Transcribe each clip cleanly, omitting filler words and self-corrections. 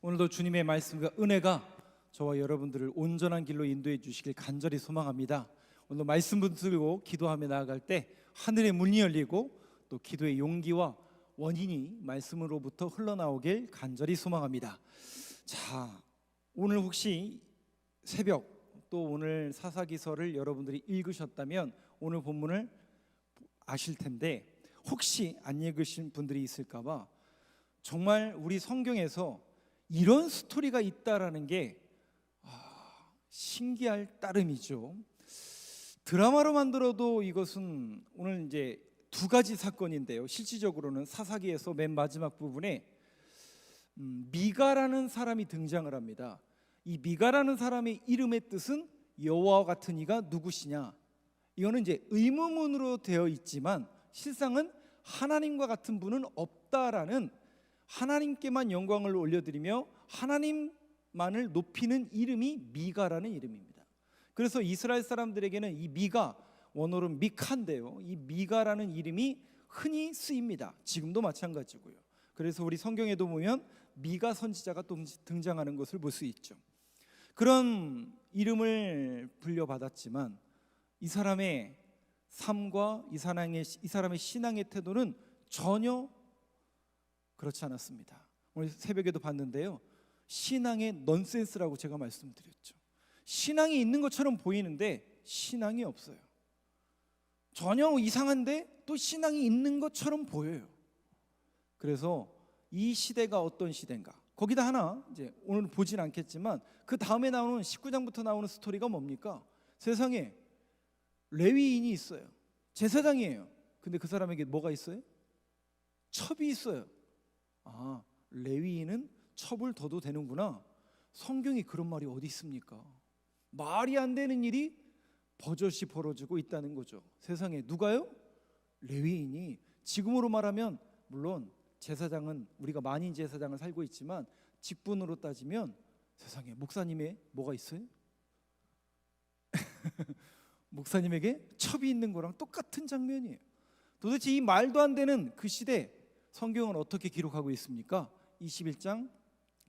오늘도 주님의 말씀과 은혜가 저와 여러분들을 온전한 길로 인도해 주시길 간절히 소망합니다. 오늘 말씀 붙들고 기도하며 나아갈 때 하늘의 문이 열리고 또 기도의 용기와 원인이 말씀으로부터 흘러나오길 간절히 소망합니다. 자, 오늘 혹시 새벽 또 오늘 사사기서를 여러분들이 읽으셨다면 오늘 본문을 아실 텐데, 혹시 안 읽으신 분들이 있을까봐 정말 우리 성경에서 이런 스토리가 있다라는 게 신기할 따름이죠. 드라마로 만들어도 이것은 오늘 이제 두 가지 사건인데요. 실질적으로는 사사기에서 맨 마지막 부분에 미가라는 사람이 등장을 합니다. 이 미가라는 사람의 이름의 뜻은 여호와와 같은 이가 누구시냐? 이거는 이제 의문문으로 되어 있지만 실상은 하나님과 같은 분은 없다라는, 하나님께만 영광을 올려드리며 하나님만을 높이는 이름이 미가라는 이름입니다. 그래서 이스라엘 사람들에게는 이 미가, 원어로는 미카인데요, 이 미가라는 이름이 흔히 쓰입니다. 지금도 마찬가지고요. 그래서 우리 성경에도 보면 미가 선지자가 또 등장하는 것을 볼 수 있죠. 그런 이름을 불려받았지만 이 사람의 삶과 이 사람의 신앙의 태도는 전혀 그렇지 않았습니다. 오늘 새벽에도 봤는데요, 신앙의 넌센스라고 제가 말씀드렸죠. 신앙이 있는 것처럼 보이는데 신앙이 없어요. 전혀 이상한데 또 신앙이 있는 것처럼 보여요. 그래서 이 시대가 어떤 시대인가, 거기다 하나 이제 오늘 보진 않겠지만 그 다음에 나오는 19장부터 나오는 스토리가 뭡니까? 세상에 레위인이 있어요. 제사장이에요. 근데 그 사람에게 뭐가 있어요? 첩이 있어요. 아, 레위인은 첩을 둬도 되는구나. 성경에 그런 말이 어디 있습니까? 말이 안 되는 일이 버젓이 벌어지고 있다는 거죠. 세상에 누가요? 레위인이. 지금으로 말하면 물론 제사장은 우리가 만인 제사장을 살고 있지만 직분으로 따지면 세상에 목사님의 뭐가 있어요? 목사님에게 첩이 있는 거랑 똑같은 장면이에요. 도대체 이 말도 안 되는 그 시대 성경은 어떻게 기록하고 있습니까? 21장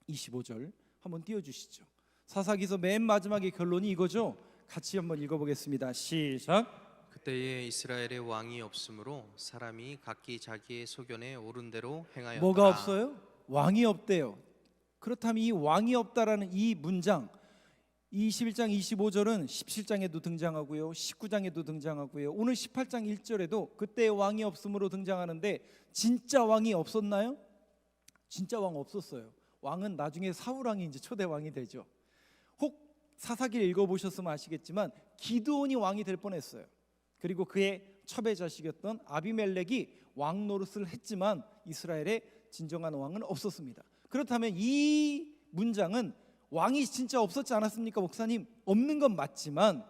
25절 한번 띄워주시죠. 사사기서 맨 마지막의 결론이 이거죠. 같이 한번 읽어보겠습니다. 시작. 그때에 이스라엘의 왕이 없으므로 사람이 각기 자기의 소견에 옳은 대로 행하였더라. 뭐가 없어요? 왕이 없대요. 그렇다면 이 왕이 없다라는 이 문장, 21장 25절은 17장에도 등장하고요, 19장에도 등장하고요, 오늘 18장 1절에도 그때 왕이 없음으로 등장하는데 진짜 왕이 없었나요? 진짜 왕 없었어요. 왕은 나중에 사울왕이 이제 초대 왕이 되죠. 혹 사사기를 읽어보셨으면 아시겠지만 기드온이 왕이 될 뻔했어요. 그리고 그의 첩의 자식이었던 아비멜렉이 왕 노릇을 했지만 이스라엘의 진정한 왕은 없었습니다. 그렇다면 이 문장은 왕이 진짜 없었지 않았습니까? 목사님, 없는 건 맞지만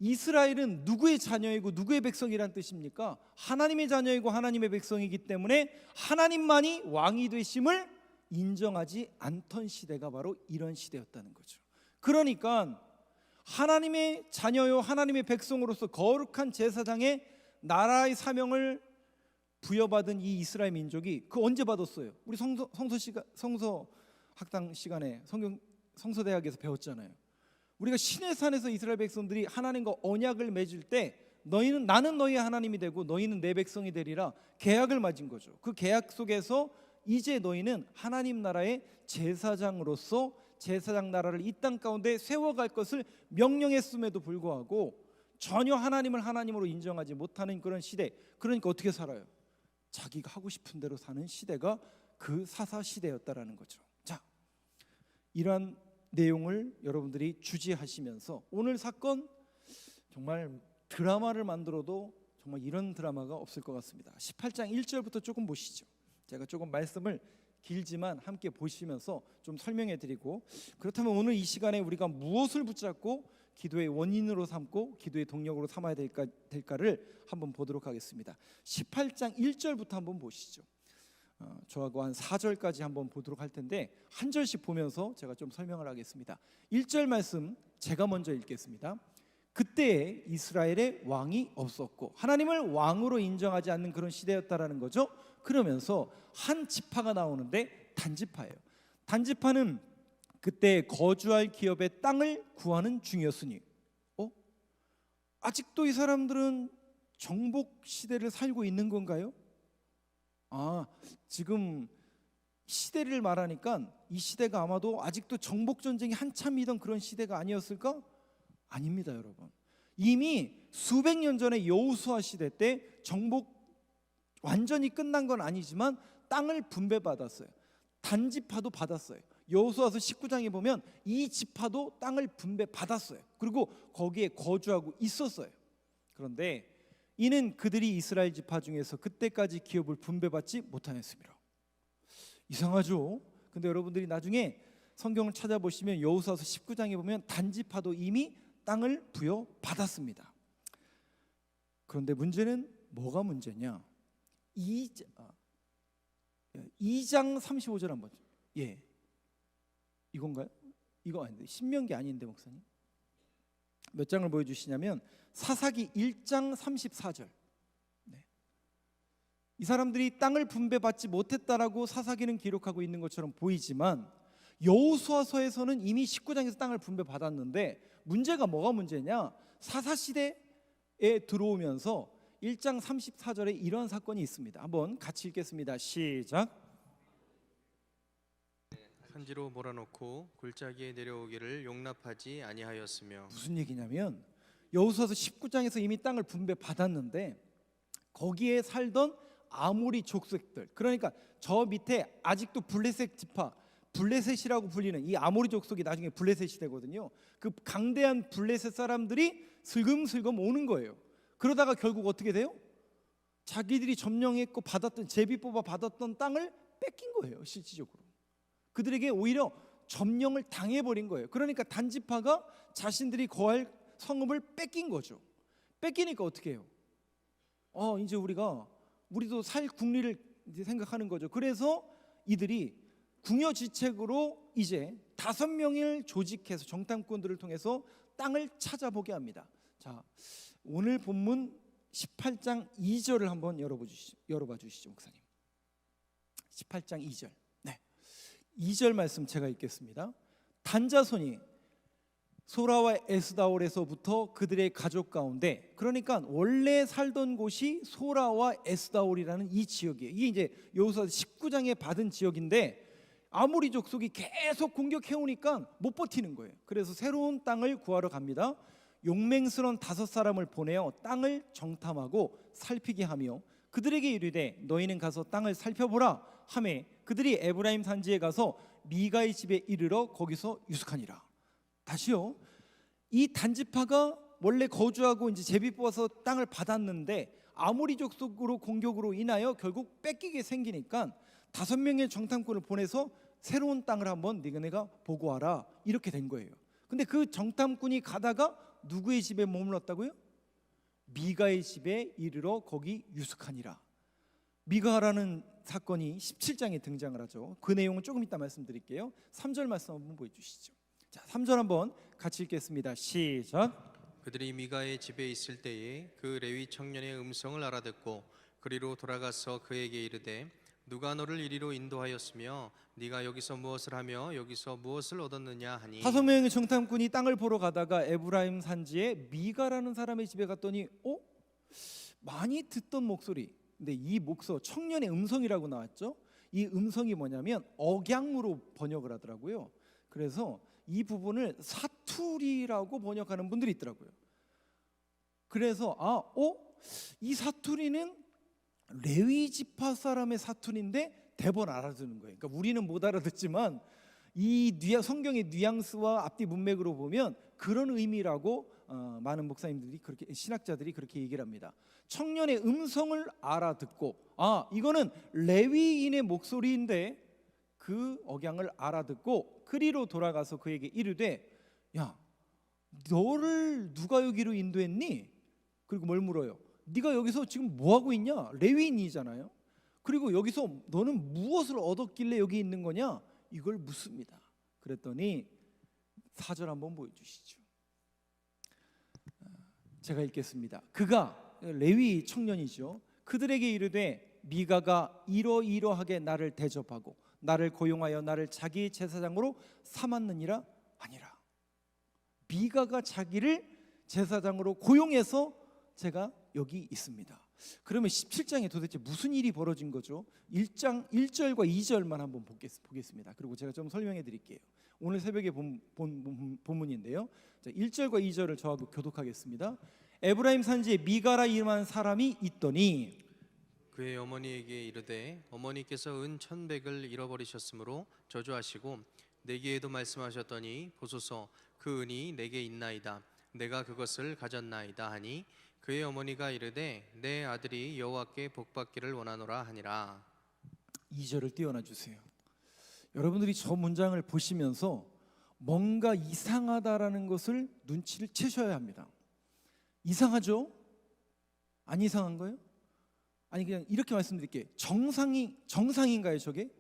이스라엘은 누구의 자녀이고 누구의 백성이란 뜻입니까? 하나님의 자녀이고 하나님의 백성이기 때문에 하나님만이 왕이 되심을 인정하지 않던 시대가 바로 이런 시대였다는 거죠. 그러니까 하나님의 자녀요 하나님의 백성으로서 거룩한 제사장의 나라의 사명을 부여받은 이 이스라엘 민족이 그 언제 받았어요? 우리 성서 학당 시간에 성서대학에서 배웠잖아요. 우리가 신의 산에서 이스라엘 백성들이 하나님과 언약을 맺을 때 너희는, 나는 너희의 하나님이 되고 너희는 내 백성이 되리라 계약을 맺은 거죠. 그 계약 속에서 이제 너희는 하나님 나라의 제사장으로서 제사장 나라를 이 땅 가운데 세워갈 것을 명령했음에도 불구하고 전혀 하나님을 하나님으로 인정하지 못하는 그런 시대. 그러니까 어떻게 살아요? 자기가 하고 싶은 대로 사는 시대가 그 사사 시대였다라는 거죠. 자, 이러한 내용을 여러분들이 주지하시면서 오늘 사건 정말 드라마를 만들어도 정말 이런 드라마가 없을 것 같습니다. 18장 1절부터 조금 보시죠. 제가 조금 말씀을 길지만 함께 보시면서 좀 설명해 드리고, 그렇다면 오늘 이 시간에 우리가 무엇을 붙잡고 기도의 원인으로 삼고 기도의 동력으로 삼아야 될까를 한번 보도록 하겠습니다. 18장 1절부터 한번 보시죠. 저하고 한 4절까지 한번 보도록 할 텐데 한 절씩 보면서 제가 좀 설명을 하겠습니다. 1절 말씀 제가 먼저 읽겠습니다. 그때에 이스라엘의 왕이 없었고 하나님을 왕으로 인정하지 않는 그런 시대였다라는 거죠. 그러면서 한 지파가 나오는데 단지파예요. 단지파는 그때 거주할 기업의 땅을 구하는 중이었으니 아직도 이 사람들은 정복 시대를 살고 있는 건가요? 지금 시대를 말하니까 이 시대가 아마도 아직도 정복 전쟁이 한참이던 그런 시대가 아니었을까? 아닙니다, 여러분. 이미 수백 년 전에 여호수아 시대 때 정복 완전히 끝난 건 아니지만 땅을 분배받았어요. 단지파도 받았어요. 여호수아서 19장에 보면 이 지파도 땅을 분배받았어요. 그리고 거기에 거주하고 있었어요. 그런데 이는 그들이 이스라엘 지파 중에서 그때까지 기업을 분배받지 못하였습니다. 이상하죠? 근데 여러분들이 나중에 성경을 찾아보시면 여호수아서 19장에 보면 단지파도 이미 땅을 부여받았습니다. 그런데 문제는 뭐가 문제냐? 2장 35절 한번. 이건가요? 이거 아닌데, 신명기 아닌데 목사님. 몇 장을 보여주시냐면 사사기 1장 34절. 이 사람들이 땅을 분배받지 못했다라고 사사기는 기록하고 있는 것처럼 보이지만 여호수아서에서는 이미 19장에서 땅을 분배받았는데 문제가 뭐가 문제냐? 사사시대에 들어오면서 1장 34절에 이런 사건이 있습니다. 한번 같이 읽겠습니다. 시작. 한지로 몰아놓고 굴짜기에 내려오기를 용납하지 아니하였으며. 무슨 얘기냐면 여호수아서 19장에서 이미 땅을 분배받았는데 거기에 살던 아모리 족속들, 그러니까 저 밑에 아직도 블레셋 지파, 블레셋이라고 불리는 이 아모리 족속이 나중에 블레셋이 되거든요. 그 강대한 블레셋 사람들이 슬금슬금 오는 거예요. 그러다가 결국 어떻게 돼요? 자기들이 점령했고 받았던, 제비 뽑아 받았던 땅을 뺏긴 거예요. 실질적으로 그들에게 오히려 점령을 당해버린 거예요. 그러니까 단지파가 자신들이 거할 성읍을 뺏긴 거죠. 뺏기니까 어떻게 해요? 이제 우리도 살 국리를 이제 생각하는 거죠. 그래서 이들이 궁여지책으로 이제 5명을 조직해서 정탐꾼들을 통해서 땅을 찾아보게 합니다. 자, 오늘 본문 18장 2절을 한번 열어봐 주시죠, 목사님. 18장 2절. 2절 말씀 제가 읽겠습니다. 단자손이 소라와 에스다올에서부터 그들의 가족 가운데, 그러니까 원래 살던 곳이 소라와 에스다올이라는 이 지역이에요. 이게 이제 여호수아 19장에 받은 지역인데 아모리 족속이 계속 공격해 오니까 못 버티는 거예요. 그래서 새로운 땅을 구하러 갑니다. 용맹스러운 5사람을 보내어 땅을 정탐하고 살피게 하며 그들에게 이르되 너희는 가서 땅을 살펴보라 하매 그들이 에브라임 산지에 가서 미가의 집에 이르러 거기서 유숙하니라. 다시요. 이 단지파가 원래 거주하고 이제 제비 뽑아서 땅을 받았는데 아모리 족속으로 공격으로 인하여 결국 뺏기게 생기니까 5명의 정탐꾼을 보내서 새로운 땅을 한번 네가 보고 와라 이렇게 된 거예요. 근데 그 정탐꾼이 가다가 누구의 집에 머물렀다고요? 미가의 집에 이르러 거기 유숙하니라. 미가라는 사건이 17장에 등장을 하죠. 그 내용은 조금 이따 말씀드릴게요. 3절 말씀 한번 보여주시죠. 자, 3절 한번 같이 읽겠습니다. 시작. 그들이 미가의 집에 있을 때에 그 레위 청년의 음성을 알아듣고 그리로 돌아가서 그에게 이르되 누가 너를 이리로 인도하였으며 네가 여기서 무엇을 하며 여기서 무엇을 얻었느냐 하니 5명의 정탐꾼이 땅을 보러 가다가 에브라임 산지에 미가라는 사람의 집에 갔더니 많이 듣던 목소리, 근데 이 청년의 음성이라고 나왔죠. 이 음성이 뭐냐면 억양으로 번역을 하더라고요. 그래서 이 부분을 사투리라고 번역하는 분들이 있더라고요. 그래서 이 사투리는 레위 지파 사람의 사투리인데 대번 알아듣는 거예요. 그러니까 우리는 못 알아듣지만 이 성경의 뉘앙스와 앞뒤 문맥으로 보면 그런 의미라고 많은 목사님들이, 그렇게 신학자들이 그렇게 얘기를 합니다. 청년의 음성을 알아듣고 이거는 레위인의 목소리인데 그 억양을 알아듣고 그리로 돌아가서 그에게 이르되 야, 너를 누가 여기로 인도했니? 그리고 뭘 물어요? 네가 여기서 지금 뭐 하고 있냐? 레위인이잖아요. 그리고 여기서 너는 무엇을 얻었길래 여기 있는 거냐? 이걸 묻습니다. 그랬더니 4절 한번 보여주시죠. 제가 읽겠습니다. 그가 레위 청년이죠. 그들에게 이르되 미가가 이러이러하게 나를 대접하고 나를 고용하여 나를 자기 제사장으로 삼았느니라 아니라. 미가가 자기를 제사장으로 고용해서 제가 여기 있습니다. 그러면 17장에 도대체 무슨 일이 벌어진 거죠? 1장 1절과 2절만 한번 보겠습니다. 그리고 제가 좀 설명해 드릴게요. 오늘 새벽에 본 본문인데요. 자, 1절과 2절을 저하고 교독하겠습니다. 에브라임 산지에 미가라 이름한 사람이 있더니 그의 어머니에게 이르되 어머니께서 은 1,100을 잃어버리셨으므로 저주하시고 내게에도 말씀하셨더니 보소서 그 은이 내게 있나이다. 내가 그것을 가졌나이다 하니 그의 어머니가 이르되 내 아들이 여호와께 복받기를 원하노라 하니라. 2절을 띄워놔 주세요. 여러분들이 저 문장을 보시면서 뭔가 이상하다라는 것을 눈치를 채셔야 합니다. 이상하죠? 안 이상한가요? 아니 그냥 이렇게 말씀드릴게요. 정상인가요 저게?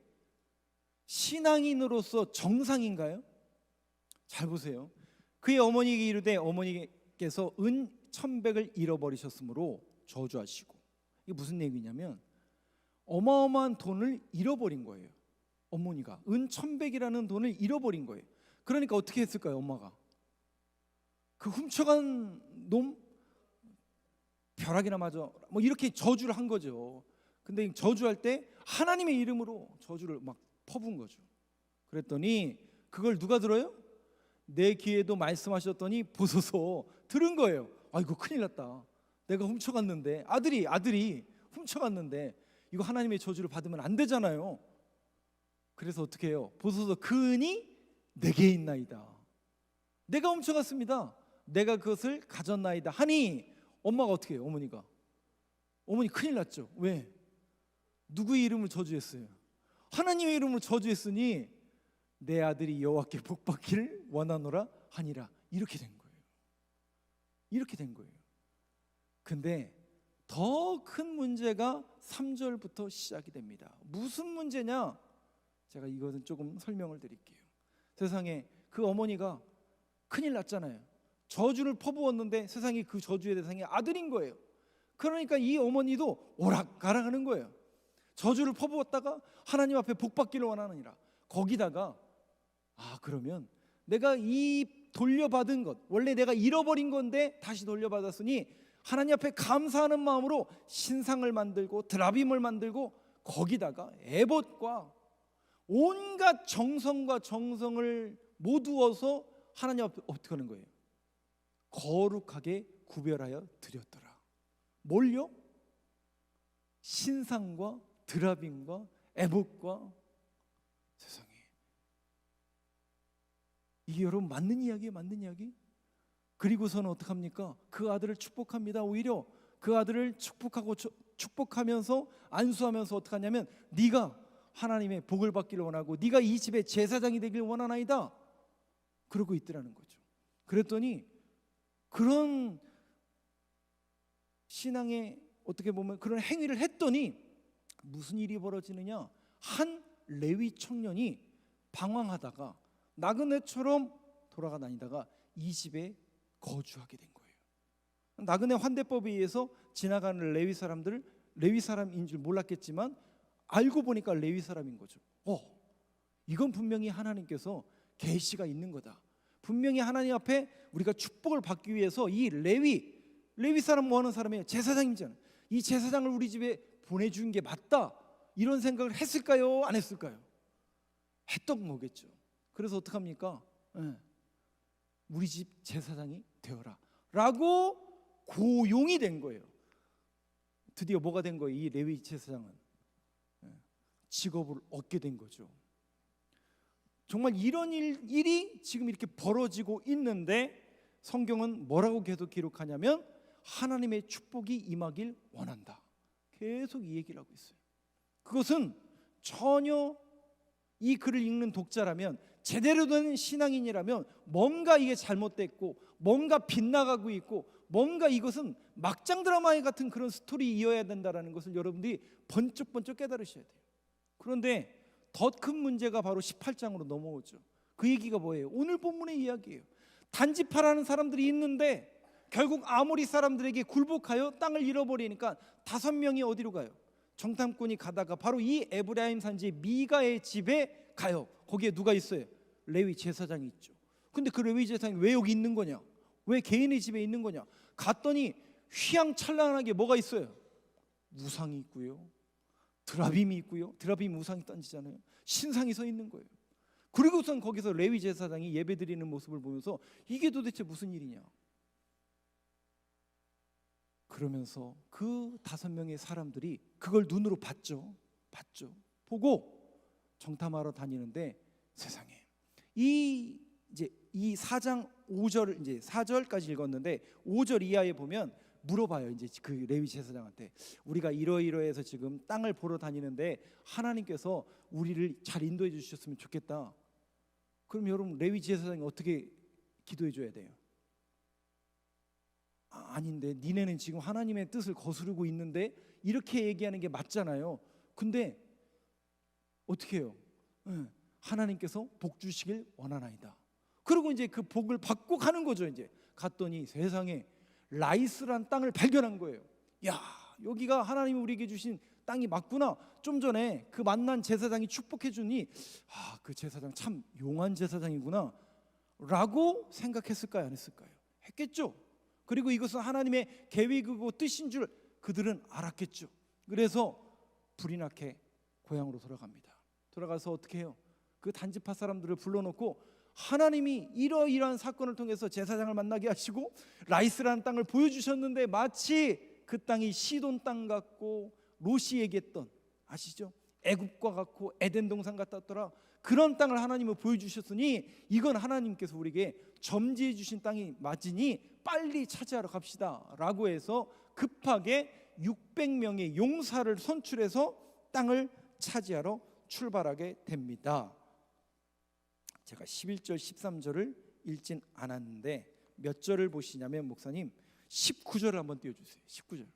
신앙인으로서 정상인가요? 잘 보세요. 그의 어머니에게 이르되 어머니께서 은 1,100을 잃어버리셨으므로 저주하시고. 이게 무슨 얘기냐면 어마어마한 돈을 잃어버린 거예요. 어머니가 은 1,100이라는 돈을 잃어버린 거예요. 그러니까 어떻게 했을까요? 엄마가 그 훔쳐간 놈 벼락이나 맞아 뭐 이렇게 저주를 한 거죠. 근데 저주할 때 하나님의 이름으로 저주를 막 퍼부은 거죠. 그랬더니 그걸 누가 들어요? 내 귀에도 말씀하셨더니 보소서 들은 거예요. 아이고 큰일 났다. 내가 훔쳐갔는데 아들이 훔쳐갔는데 이거 하나님의 저주를 받으면 안 되잖아요. 그래서 어떻게 해요? 보소서 그 은이 내게 있나이다. 내가 훔쳐갔습니다. 내가 그것을 가졌나이다 하니 엄마가 어떻게 해요? 어머니 큰일 났죠. 왜? 누구의 이름을 저주했어요? 하나님의 이름으로 저주했으니 내 아들이 여호와께 복받기를 원하노라 하니라. 이렇게 된 거예요. 근데 더 큰 문제가 3절부터 시작이 됩니다. 무슨 문제냐? 제가 이것은 조금 설명을 드릴게요. 세상에 그 어머니가 큰일 났잖아요. 저주를 퍼부었는데 세상에 그 저주의 대상이 아들인 거예요. 그러니까 이 어머니도 오락가락 하는 거예요. 저주를 퍼부었다가 하나님 앞에 복받기를 원하느니라. 거기다가 그러면 내가 이 돌려받은 것, 원래 내가 잃어버린 건데 다시 돌려받았으니 하나님 앞에 감사하는 마음으로 신상을 만들고 드라빔을 만들고 거기다가 에봇과 온갖 정성과 정성을 모두어서 하나님 앞에 어떻게 하는 거예요? 거룩하게 구별하여 드렸더라. 뭘요? 신상과 드라빔과 에봇과. 세상에 이게 여러분 맞는 이야기예요? 맞는 이야기? 그리고서는 어떡합니까? 그 아들을 축복합니다. 오히려 그 아들을 축복하면서 안수하면서 어떡하냐면 네가 하나님의 복을 받기를 원하고 네가 이 집의 제사장이 되길 원하나이다. 그러고 있더라는 거죠. 그랬더니 그런 신앙의 어떻게 보면 그런 행위를 했더니 무슨 일이 벌어지느냐? 한 레위 청년이 방황하다가 나그네처럼 돌아가 다니다가 이 집에 거주하게 된 거예요. 나그네 환대법에 의해서 지나가는 레위 사람들을 레위 사람인 줄 몰랐겠지만 알고 보니까 레위 사람인 거죠. 이건 분명히 하나님께서 계시가 있는 거다. 분명히 하나님 앞에 우리가 축복을 받기 위해서 이 레위 사람 뭐 하는 사람이에요? 제사장이잖아요. 이 제사장을 우리 집에 보내준 게 맞다. 이런 생각을 했을까요? 안 했을까요? 했던 거겠죠. 그래서 어떡합니까? 우리 집 제사장이 되어라 라고 고용이 된 거예요. 드디어 뭐가 된 거예요? 이 레위 제사장은 직업을 얻게 된 거죠. 정말 이런 일이 지금 이렇게 벌어지고 있는데 성경은 뭐라고 계속 기록하냐면 하나님의 축복이 임하길 원한다. 계속 이 얘기를 하고 있어요. 그것은 전혀 이 글을 읽는 독자라면 제대로 된 신앙인이라면 뭔가 이게 잘못됐고 뭔가 빗나가고 있고 뭔가 이것은 막장 드라마 같은 그런 스토리이어야 된다는 것을 여러분들이 번쩍번쩍 깨달으셔야 돼요. 그런데 더 큰 문제가 바로 18장으로 넘어오죠. 그 얘기가 뭐예요? 오늘 본문의 이야기예요. 단지파라는 사람들이 있는데 결국 아모리 사람들에게 굴복하여 땅을 잃어버리니까 5명이 어디로 가요? 정탐꾼이 가다가 바로 이 에브라임 산지 미가의 집에 가요. 거기에 누가 있어요? 레위 제사장이 있죠. 근데 그 레위 제사장이 왜 여기 있는 거냐? 왜 개인의 집에 있는 거냐? 갔더니 휘황찬란하게 뭐가 있어요? 우상이 있고요, 드라빔이 있고요. 드라빔 우상이 던지잖아요. 신상이 서 있는 거예요. 그리고선 거기서 레위 제사장이 예배드리는 모습을 보면서 이게 도대체 무슨 일이냐? 그러면서 그 5명의 사람들이 그걸 눈으로 봤죠. 보고 정탐하러 다니는데 세상에 이 4장 5절 이제 4절까지 읽었는데 5절 이하에 보면 물어봐요. 이제 그 레위 제사장한테 우리가 이러이러해서 지금 땅을 보러 다니는데 하나님께서 우리를 잘 인도해 주셨으면 좋겠다. 그럼 여러분 레위 제사장이 어떻게 기도해 줘야 돼요? 아닌데 니네는 지금 하나님의 뜻을 거스르고 있는데 이렇게 얘기하는 게 맞잖아요. 근데 어떻게 해요? 하나님께서 복 주시길 원하나이다. 그리고 이제 그 복을 받고 가는 거죠. 이제 갔더니 세상에 라이스란 땅을 발견한 거예요. 야, 여기가 하나님이 우리에게 주신 땅이 맞구나. 좀 전에 그 만난 제사장이 축복해 주니 그 제사장 참 용한 제사장이구나 라고 생각했을까요? 안 했을까요? 했겠죠. 그리고 이것은 하나님의 계획이고 뜻인 줄 그들은 알았겠죠. 그래서 불이 나게 고향으로 돌아갑니다. 돌아가서 어떻게 해요? 그 단지파 사람들을 불러놓고 하나님이 이러이러한 사건을 통해서 제사장을 만나게 하시고 라이스라는 땅을 보여주셨는데 마치 그 땅이 시돈 땅 같고 롯이 얘기했던 아시죠? 애굽과 같고 에덴 동산 같았더라. 그런 땅을 하나님은 보여주셨으니 이건 하나님께서 우리에게 점지해 주신 땅이 맞으니 빨리 차지하러 갑시다 라고 해서 급하게 600명의 용사를 선출해서 땅을 차지하러 출발하게 됩니다. 제가 11절 13절을 읽진 않았는데 몇 절을 보시냐면 목사님 19절을 한번 띄워주세요. 19절.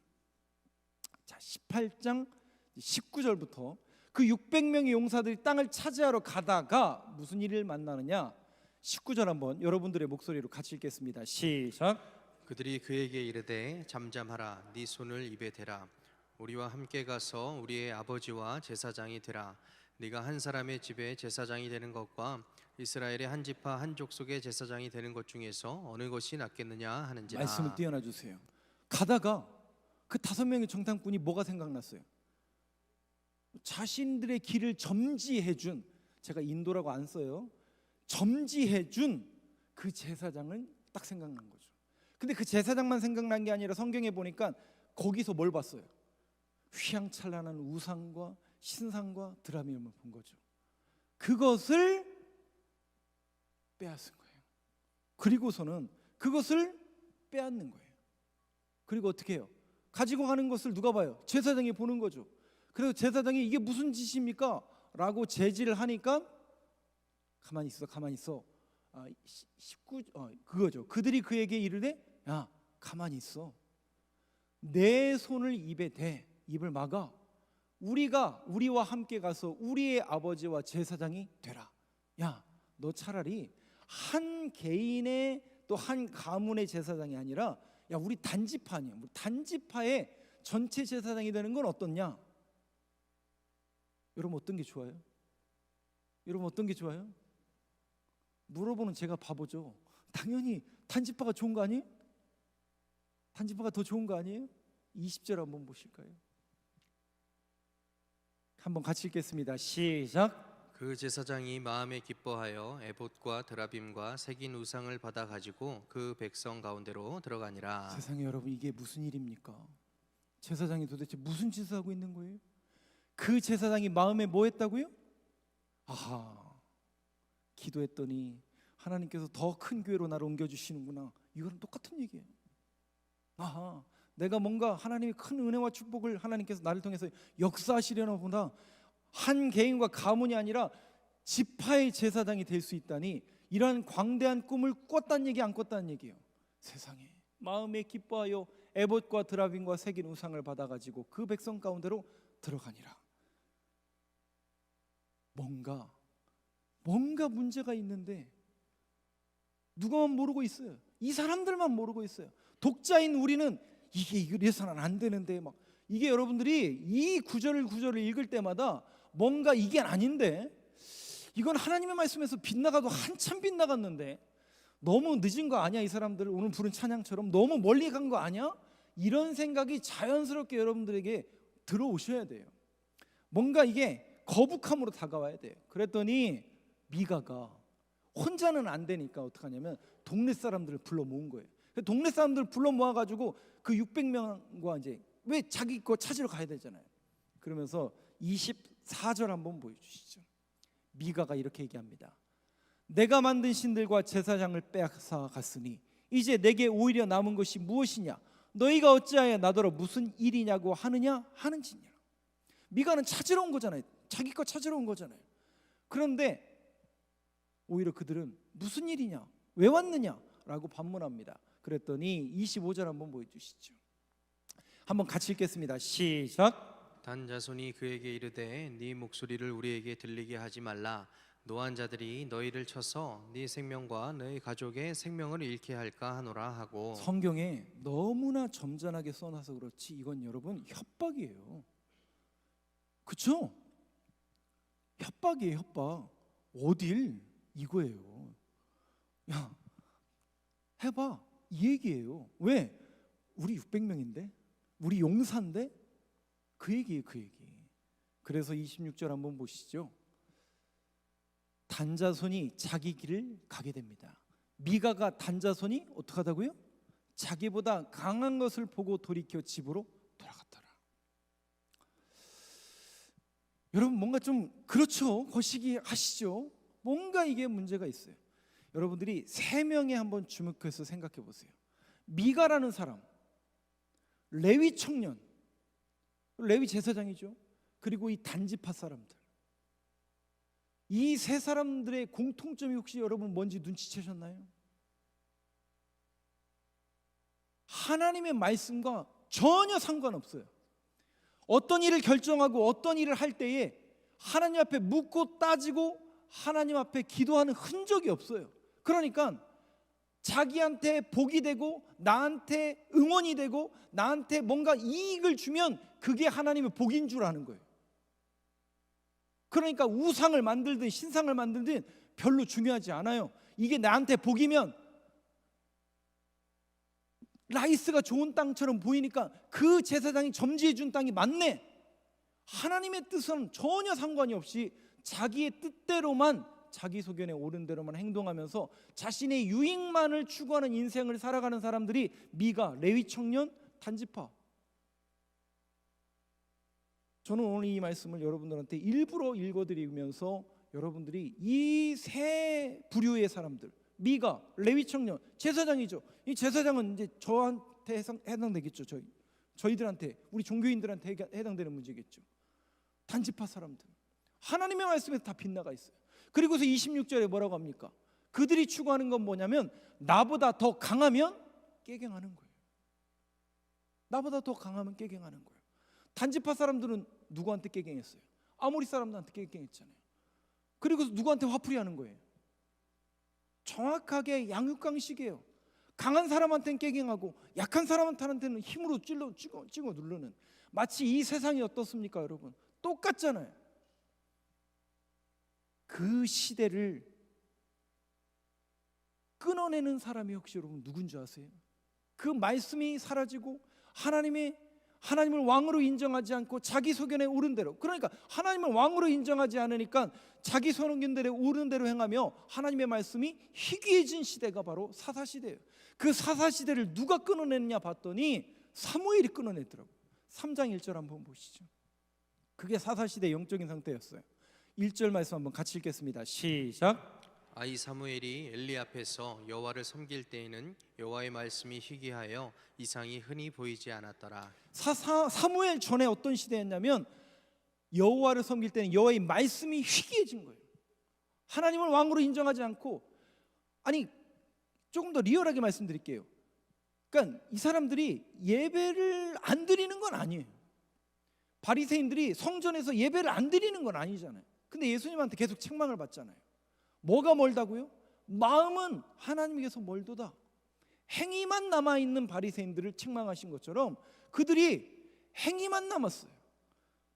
자, 18장 19절부터 그 600명의 용사들이 땅을 차지하러 가다가 무슨 일을 만나느냐. 19절 한번 여러분들의 목소리로 같이 읽겠습니다. 시작. 그들이 그에게 이르되 잠잠하라. 네 손을 입에 대라. 우리와 함께 가서 우리의 아버지와 제사장이 되라. 네가 한 사람의 집에 제사장이 되는 것과 이스라엘의 한 지파 한 족속의 제사장이 되는 것 중에서 어느 것이 낫겠느냐 하는지라. 말씀을 띄워놔 주세요. 가다가 그 5명의 정탐꾼이 뭐가 생각났어요? 자신들의 길을 점지해준, 제가 인도라고 안 써요, 점지해준 그 제사장을 딱 생각난 거죠. 근데 그 제사장만 생각난 게 아니라 성경에 보니까 거기서 뭘 봤어요? 휘황찬란한 우상과 신상과 드라빔을 본 거죠. 그것을 빼앗은 거예요. 그리고서는 그것을 빼앗는 거예요. 그리고 어떻게 해요? 가지고 가는 것을 누가 봐요? 제사장이 보는 거죠. 그래서 제사장이 이게 무슨 짓입니까? 라고 제지를 하니까 가만히 있어. 19 그거죠. 그들이 그에게 이르되 야, 가만히 있어. 내 손을 입에 대, 입을 막아. 우리와 함께 가서 우리의 아버지와 제사장이 되라. 야, 너 차라리 한 개인의 또 한 가문의 제사장이 아니라 야, 우리 단지파 아니야. 우리 단지파의 전체 제사장이 되는 건 어떻냐? 여러분 어떤 게 좋아요? 물어보는 제가 바보죠. 당연히 단지파가 좋은 거 아니에요? 단지파가 더 좋은 거 아니에요? 20절 한번 보실까요? 한번 같이 읽겠습니다. 시작. 그 제사장이 마음에 기뻐하여 에봇과 드라빔과 새긴 우상을 받아 가지고 그 백성 가운데로 들어가니라. 세상에 여러분 이게 무슨 일입니까? 제사장이 도대체 무슨 짓을 하고 있는 거예요? 그 제사장이 마음에 뭐 했다고요? 기도했더니 하나님께서 더 큰 교회로 나를 옮겨주시는구나. 이거랑 똑같은 얘기예요. 내가 뭔가 하나님의 큰 은혜와 축복을 하나님께서 나를 통해서 역사하시려나 보다. 한 개인과 가문이 아니라 지파의 제사장이 될 수 있다니 이러한 광대한 꿈을 꿨다는 얘기 안 꿨다는 얘기예요. 세상에 마음에 기뻐하여 에봇과 드라빔과 새긴 우상을 받아가지고 그 백성 가운데로 들어가니라. 뭔가 문제가 있는데 누가만 모르고 있어요. 이 사람들만 모르고 있어요. 독자인 우리는 이게 이래서는 안 되는데 막 이게 여러분들이 이 구절을 읽을 때마다 뭔가 이게 아닌데, 이건 하나님의 말씀에서 빗나가도 한참 빗나갔는데 너무 늦은 거 아니야? 이 사람들 오늘 부른 찬양처럼 너무 멀리 간 거 아니야? 이런 생각이 자연스럽게 여러분들에게 들어오셔야 돼요. 뭔가 이게 거북함으로 다가와야 돼요. 그랬더니 미가가 혼자는 안 되니까 어떻게 하냐면 동네 사람들을 불러 모은 거예요. 동네 사람들을 불러 모아가지고 그 600명과 이제 왜 자기 거 찾으러 가야 되잖아요. 그러면서 24절 한번 보여주시죠. 미가가 이렇게 얘기합니다. 내가 만든 신들과 제사장을 빼앗아 갔으니 이제 내게 오히려 남은 것이 무엇이냐? 너희가 어찌하여 나더러 무슨 일이냐고 하느냐 하는지냐. 미가는 찾으러 온 거잖아요. 자기 거 찾으러 온 거잖아요. 그런데 오히려 그들은 무슨 일이냐? 왜 왔느냐? 라고 반문합니다. 그랬더니 25절 한번 보여주시죠. 한번 같이 읽겠습니다. 시작. 단 자손이 그에게 이르되 네 목소리를 우리에게 들리게 하지 말라. 노한 자들이 너희를 쳐서 네 생명과 너희 가족의 생명을 잃게 할까 하노라 하고. 성경에 너무나 점잖하게 써놔서 그렇지 이건 여러분 협박이에요. 그렇죠? 협박이에요. 협박. 어딜? 이거예요. 야, 해봐. 이 얘기예요. 왜? 우리 600명인데? 우리 용사인데? 그 얘기예요. 그 얘기. 그래서 26절 한번 보시죠. 단자손이 자기 길을 가게 됩니다. 미가가 단자손이 어떻게 하다고요? 자기보다 강한 것을 보고 돌이켜 집으로 돌아갔더라. 여러분 뭔가 좀 그렇죠? 거시기 하시죠? 뭔가 이게 문제가 있어요. 여러분들이 세 명에 한번 주목해서 생각해 보세요. 미가라는 사람, 레위 청년, 레위 제사장이죠. 그리고 이 단지파 사람들, 이 세 사람들의 공통점이 혹시 여러분 뭔지 눈치채셨나요? 하나님의 말씀과 전혀 상관없어요. 어떤 일을 결정하고 어떤 일을 할 때에 하나님 앞에 묻고 따지고 하나님 앞에 기도하는 흔적이 없어요. 그러니까 자기한테 복이 되고 나한테 응원이 되고 나한테 뭔가 이익을 주면 그게 하나님의 복인 줄 아는 거예요. 그러니까 우상을 만들든 신상을 만들든 별로 중요하지 않아요. 이게 나한테 복이면 라이스가 좋은 땅처럼 보이니까 그 제사장이 점지해 준 땅이 맞네. 하나님의 뜻은 전혀 상관이 없이 자기의 뜻대로만, 자기 소견에 옳은 대로만 행동하면서 자신의 유익만을 추구하는 인생을 살아가는 사람들이 미가, 레위 청년, 단지파. 저는 오늘 이 말씀을 여러분들한테 일부러 읽어드리면서 여러분들이 이 세 부류의 사람들, 미가, 레위 청년, 제사장이죠. 이 제사장은 이제 저한테 해당되겠죠. 저희들한테, 우리 종교인들한테 해당되는 문제겠죠. 단지파 사람들, 하나님의 말씀에서 다 빗나가 있어요. 그리고서 26절에 뭐라고 합니까? 그들이 추구하는 건 뭐냐면 나보다 더 강하면 깨갱하는 거예요. 나보다 더 강하면 깨갱하는 거예요. 단지파 사람들은 누구한테 깨갱했어요? 아모리 사람들한테 깨갱했잖아요. 그리고 누구한테 화풀이 하는 거예요? 정확하게 양육강식이에요. 강한 사람한테는 깨갱하고 약한 사람한테는 힘으로 찍어 누르는. 마치 이 세상이 어떻습니까 여러분? 똑같잖아요. 그 시대를 끊어내는 사람이 혹시 여러분 누군지 아세요? 그 말씀이 사라지고 하나님을 왕으로 인정하지 않고 자기 소견에 옳은 대로, 그러니까 하나님을 왕으로 인정하지 않으니까 자기 소견대로 옳은 대로 행하며 하나님의 말씀이 희귀해진 시대가 바로 사사시대예요. 그 사사시대를 누가 끊어냈냐 봤더니 사무엘이 끊어냈더라고요. 3장 1절 한번 보시죠. 그게 사사시대 영적인 상태였어요. 1절 말씀 한번 같이 읽겠습니다. 시작. 아이 사무엘이 엘리 앞에서 여호와를 섬길 때에는 여호와의 말씀이 희귀하여 이상이 흔히 보이지 않았더라. 사무엘 전에 어떤 시대였냐면 여호와를 섬길 때는 여호와의 말씀이 희귀해진 거예요. 하나님을 왕으로 인정하지 않고, 아니 조금 더 리얼하게 말씀드릴게요. 그러니까 이 사람들이 예배를 안 드리는 건 아니에요. 바리새인들이 성전에서 예배를 안 드리는 건 아니잖아요. 근데 예수님한테 계속 책망을 받잖아요. 뭐가 멀다고요? 마음은 하나님께서 멀도다. 행위만 남아있는 바리새인들을 책망하신 것처럼 그들이 행위만 남았어요.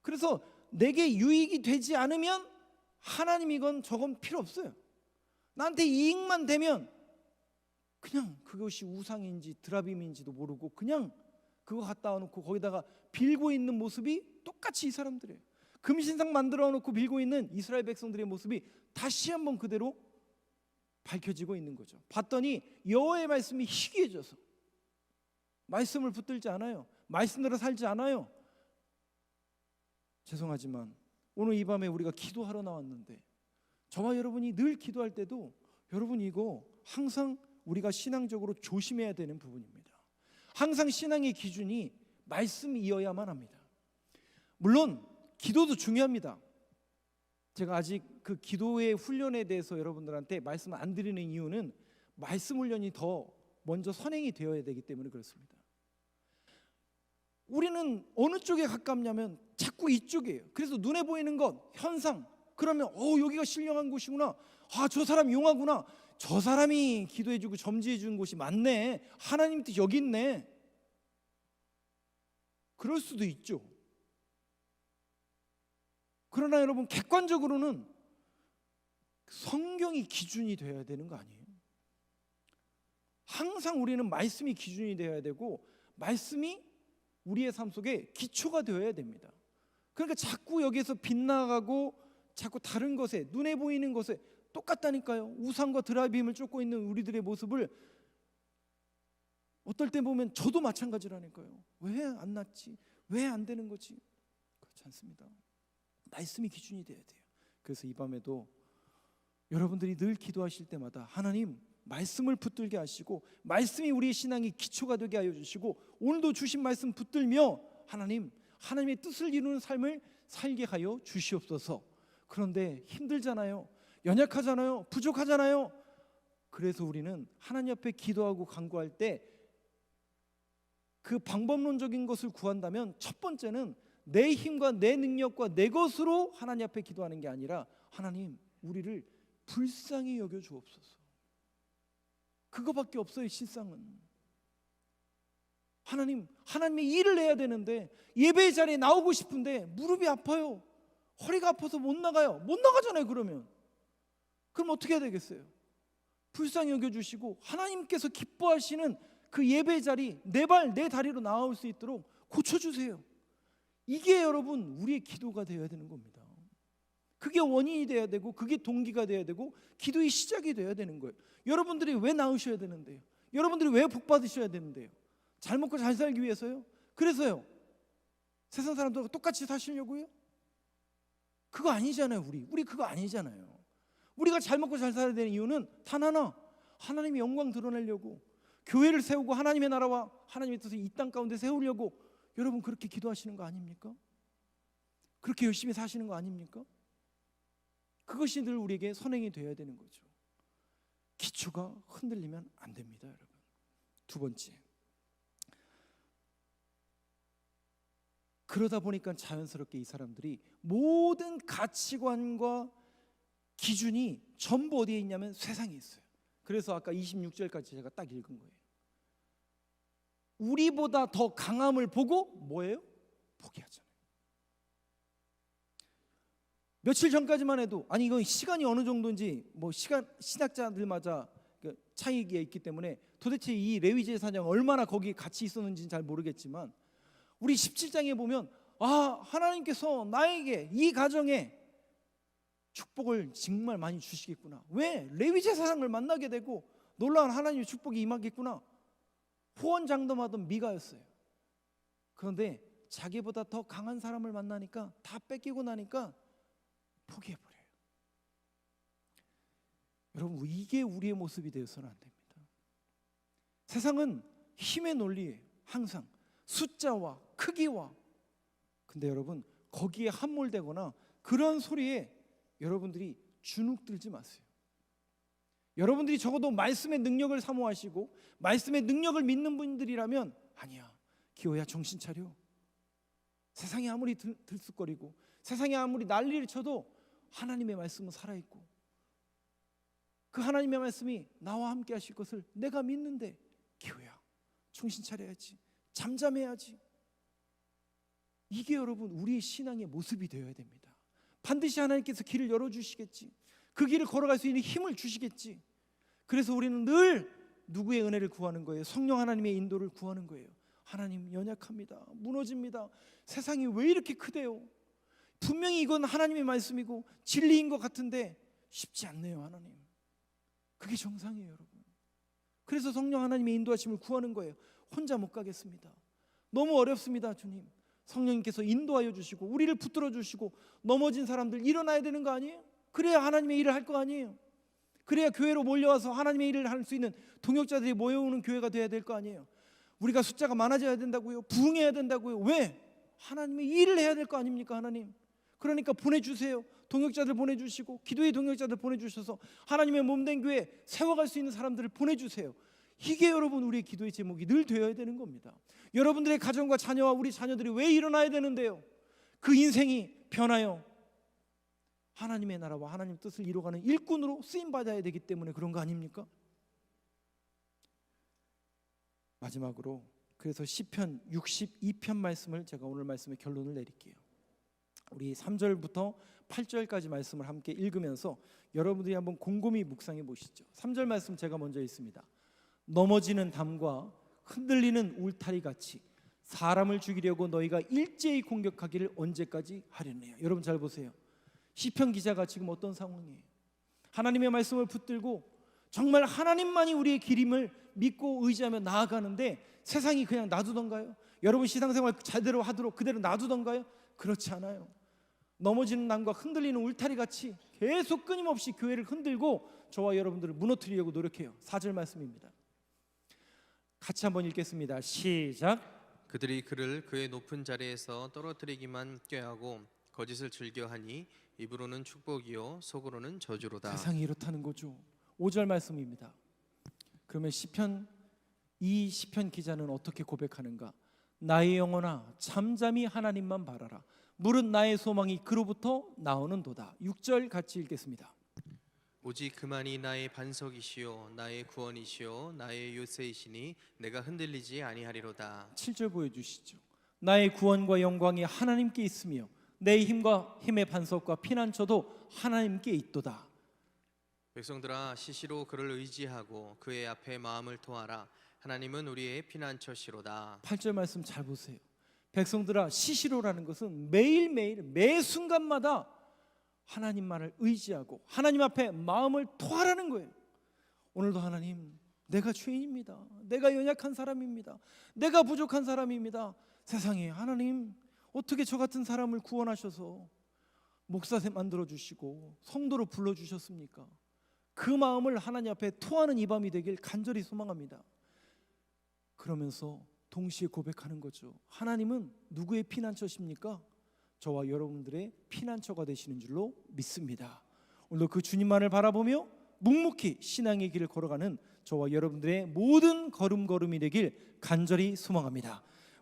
그래서 내게 유익이 되지 않으면 하나님이건 저건 필요 없어요. 나한테 이익만 되면 그냥 그것이 우상인지 드라빔인지도 모르고 그냥 그거 갖다 놓고 거기다가 빌고 있는 모습이 똑같이 이 사람들이에요. 금신상 만들어 놓고 빌고 있는 이스라엘 백성들의 모습이 다시 한번 그대로 밝혀지고 있는 거죠. 봤더니 여호와의 말씀이 희귀해져서 말씀을 붙들지 않아요. 말씀대로 살지 않아요. 죄송하지만 오늘 이 밤에 우리가 기도하러 나왔는데 저와 여러분이 늘 기도할 때도 여러분 이거 항상 우리가 신앙적으로 조심해야 되는 부분입니다. 항상 신앙의 기준이 말씀이어야만 합니다. 물론 기도도 중요합니다. 제가 아직 그 기도의 훈련에 대해서 여러분들한테 말씀을 안 드리는 이유는 말씀 훈련이 더 먼저 선행이 되어야 되기 때문에 그렇습니다. 우리는 어느 쪽에 가깝냐면 자꾸 이쪽이에요. 그래서 눈에 보이는 것, 현상, 그러면 여기가 신령한 곳이구나, 저 사람 용하구나, 저 사람이 기도해주고 점지해주는 곳이 맞네, 하나님 뜻 여기 있네, 그럴 수도 있죠. 그러나 여러분 객관적으로는 성경이 기준이 되어야 되는 거 아니에요? 항상 우리는 말씀이 기준이 되어야 되고 말씀이 우리의 삶 속에 기초가 되어야 됩니다. 그러니까 자꾸 여기에서 빗나가고 자꾸 다른 것에, 눈에 보이는 것에 똑같다니까요. 우상과 드라빔을 쫓고 있는 우리들의 모습을 어떨 때 보면 저도 마찬가지라니까요. 왜 안 낫지? 왜 안 되는 거지? 그렇지 않습니다. 말씀이 기준이 돼야 돼요. 그래서 이 밤에도 여러분들이 늘 기도하실 때마다 하나님 말씀을 붙들게 하시고 말씀이 우리의 신앙의 기초가 되게 하여 주시고 오늘도 주신 말씀 붙들며 하나님의 뜻을 이루는 삶을 살게 하여 주시옵소서. 그런데 힘들잖아요. 연약하잖아요. 부족하잖아요. 그래서 우리는 하나님 앞에 기도하고 간구할 때 그 방법론적인 것을 구한다면 첫 번째는 내 힘과 내 능력과 내 것으로 하나님 앞에 기도하는 게 아니라 하나님 우리를 불쌍히 여겨 주옵소서. 그거밖에 없어요. 실상은 하나님의 일을 해야 되는데 예배의 자리에 나오고 싶은데 무릎이 아파요. 허리가 아파서 못 나가잖아요. 그럼 어떻게 해야 되겠어요? 불쌍히 여겨주시고 하나님께서 기뻐하시는 그 예배의 자리, 내 발 내 다리로 나올 수 있도록 고쳐주세요. 이게 여러분 우리의 기도가 되어야 되는 겁니다. 그게 원인이 돼야 되고 그게 동기가 돼야 되고 기도의 시작이 돼야 되는 거예요. 여러분들이 왜 나으셔야 되는데요? 여러분들이 왜 복 받으셔야 되는데요? 잘 먹고 잘 살기 위해서요? 그래서요? 세상 사람들과 똑같이 사시려고요? 그거 아니잖아요. 우리 그거 아니잖아요. 우리가 잘 먹고 잘 살아야 되는 이유는 단 하나, 하나님의 영광 드러내려고, 교회를 세우고 하나님의 나라와 하나님의 뜻을 이 땅 가운데 세우려고 여러분 그렇게 기도하시는 거 아닙니까? 그렇게 열심히 사시는 거 아닙니까? 그것이 늘 우리에게 선행이 되어야 되는 거죠. 기초가 흔들리면 안 됩니다, 여러분. 두 번째, 그러다 보니까 자연스럽게 이 사람들이 모든 가치관과 기준이 전부 어디에 있냐면 세상에 있어요. 그래서 아까 26절까지 제가 딱 읽은 거예요. 우리보다 더 강함을 보고 뭐예요? 포기하잖아요. 며칠 전까지만 해도 이건 시간이 어느 정도인지 신학자들마다 차이가 있기 때문에 도대체 이 레위 제사장 얼마나 거기에 같이 있었는지는 잘 모르겠지만 우리 17장에 보면 하나님께서 나에게 이 가정에 축복을 정말 많이 주시겠구나. 왜? 레위 제사장을 만나게 되고 놀라운 하나님의 축복이 임하겠구나. 호언장담하던 미가였어요. 그런데 자기보다 더 강한 사람을 만나니까 다 뺏기고 나니까 포기해버려요. 여러분 이게 우리의 모습이 되어서는 안 됩니다. 세상은 힘의 논리예요. 항상 숫자와 크기와. 근데 여러분 거기에 함몰되거나 그런 소리에 여러분들이 주눅들지 마세요. 여러분들이 적어도 말씀의 능력을 사모하시고 말씀의 능력을 믿는 분들이라면 아니야, 기호야 정신 차려. 세상이 아무리 들쑥거리고 세상이 아무리 난리를 쳐도 하나님의 말씀은 살아있고 그 하나님의 말씀이 나와 함께 하실 것을 내가 믿는데 기호야 정신 차려야지, 잠잠해야지. 이게 여러분 우리의 신앙의 모습이 되어야 됩니다. 반드시 하나님께서 길을 열어주시겠지. 그 길을 걸어갈 수 있는 힘을 주시겠지. 그래서 우리는 늘 누구의 은혜를 구하는 거예요? 성령 하나님의 인도를 구하는 거예요. 하나님, 연약합니다. 무너집니다. 세상이 왜 이렇게 크대요? 분명히 이건 하나님의 말씀이고 진리인 것 같은데 쉽지 않네요, 하나님. 그게 정상이에요, 여러분. 그래서 성령 하나님의 인도하심을 구하는 거예요. 혼자 못 가겠습니다. 너무 어렵습니다, 주님. 성령님께서 인도하여 주시고 우리를 붙들어 주시고 넘어진 사람들 일어나야 되는 거 아니에요? 그래야 하나님의 일을 할 거 아니에요? 그래야 교회로 몰려와서 하나님의 일을 할 수 있는 동역자들이 모여오는 교회가 돼야 될 거 아니에요? 우리가 숫자가 많아져야 된다고요? 부흥해야 된다고요? 왜? 하나님의 일을 해야 될 거 아닙니까, 하나님? 그러니까 보내주세요. 동역자들 보내주시고 기도의 동역자들 보내주셔서 하나님의 몸된 교회 세워갈 수 있는 사람들을 보내주세요. 이게 여러분 우리의 기도의 제목이 늘 되어야 되는 겁니다. 여러분들의 가정과 자녀와 우리 자녀들이 왜 일어나야 되는데요? 그 인생이 변하여 하나님의 나라와 하나님 뜻을 이루어가는 일꾼으로 쓰임받아야 되기 때문에 그런 거 아닙니까? 마지막으로 그래서 시편 62편 말씀을 제가 오늘 말씀의 결론을 내릴게요. 우리 3절부터 8절까지 말씀을 함께 읽으면서 여러분들이 한번 곰곰이 묵상해 보시죠. 3절 말씀 제가 먼저 읽습니다. 넘어지는 담과 흔들리는 울타리 같이 사람을 죽이려고 너희가 일제히 공격하기를 언제까지 하려느냐. 여러분 잘 보세요. 시편 기자가 지금 어떤 상황이에요? 하나님의 말씀을 붙들고 정말 하나님만이 우리의 길임을 믿고 의지하며 나아가는데 세상이 그냥 놔두던가요? 여러분 신앙생활 제대로 하도록 그대로 놔두던가요? 그렇지 않아요. 넘어지는 남과 흔들리는 울타리 같이 계속 끊임없이 교회를 흔들고 저와 여러분들을 무너뜨리려고 노력해요. 4절 말씀입니다. 같이 한번 읽겠습니다. 시작. 그들이 그를 그의 높은 자리에서 떨어뜨리기만 꾀하고 거짓을 즐겨하니 입으로는 축복이요 속으로는 저주로다. 세상이 이렇다는 거죠. 5절 말씀입니다. 그러면 이 시편 기자는 어떻게 고백하는가? 나의 영혼아 잠잠히 하나님만 바라라. 무릇 나의 소망이 그로부터 나오는도다. 6절 같이 읽겠습니다. 오직 그만이 나의 반석이시요 나의 구원이시요 나의 요새이시니 내가 흔들리지 아니하리로다. 7절 보여주시죠. 나의 구원과 영광이 하나님께 있으며 내 힘과 힘의 반석과 피난처도 하나님께 있도다. 백성들아 시시로 그를 의지하고 그의 앞에 마음을 토하라. 하나님은 우리의 피난처시로다. 8절 말씀 잘 보세요. 백성들아 시시로라는 것은 매일매일 매 순간마다 하나님만을 의지하고 하나님 앞에 마음을 토하라는 거예요. 오늘도 하나님 내가 죄인입니다. 내가 연약한 사람입니다. 내가 부족한 사람입니다. 세상에 하나님 어떻게 저 같은 사람을 구원하셔서 목사 만들어주시고 성도로 불러주셨습니까? 그 마음을 하나님 앞에 토하는 이 밤이 되길 간절히 소망합니다. 그러면서 동시에 고백하는 거죠. 하나님은 누구의 피난처십니까? 저와 여러분들의 피난처가 되시는 줄로 믿습니다. 오늘도 그 주님만을 바라보며 묵묵히 신앙의 길을 걸어가는 저와 여러분들의 모든 걸음걸음이 되길 간절히 소망합니다.